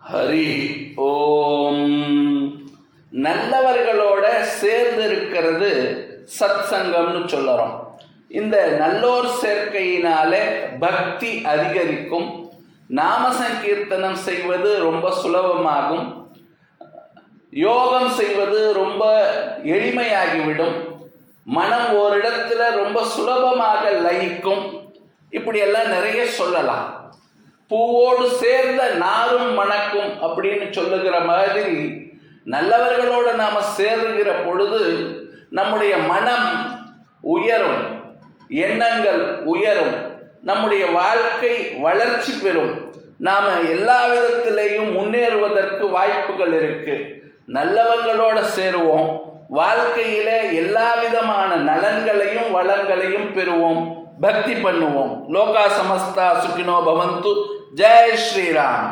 ஹரி ஓம். நல்லவர்களோட சேர்ந்து இருக்கிறது சத் சங்கம்னு சொல்லுறோம். இந்த நல்லோர் சேர்க்கையினாலே பக்தி அதிகரிக்கும், நாம சங்கீர்த்தனம் செய்வது ரொம்ப சுலபமாகும், யோகம் செய்வது ரொம்ப எளிமையாகிவிடும், மனம் ஓரிடத்துல ரொம்ப சுலபமாக லயிக்கும். இப்படியெல்லாம் நிறைய சொல்லலாம். பூவோடு சேர்ந்த நாரும் மணக்கும் அப்படின்னு சொல்லுகிற மாதிரி நல்லவர்களோடு நாம சேருகிற பொழுது நம்முடைய மனம் உயரும், எண்ணங்கள் உயரும், நம்முடைய வாழ்க்கை வளர்ச்சி பெறும், நாம எல்லா விதத்திலையும் முன்னேறுவதற்கு வாய்ப்புகள் இருக்கு. நல்லவங்களோட சேருவோம், வாழ்க்கையில எல்லா விதமான நலன்களையும் வளங்களையும் பெறுவோம், பக்தி பண்ணுவோம். லோகா சமஸ்தா சுகினோ பவந்து. ஜெய் ஸ்ரீராம்.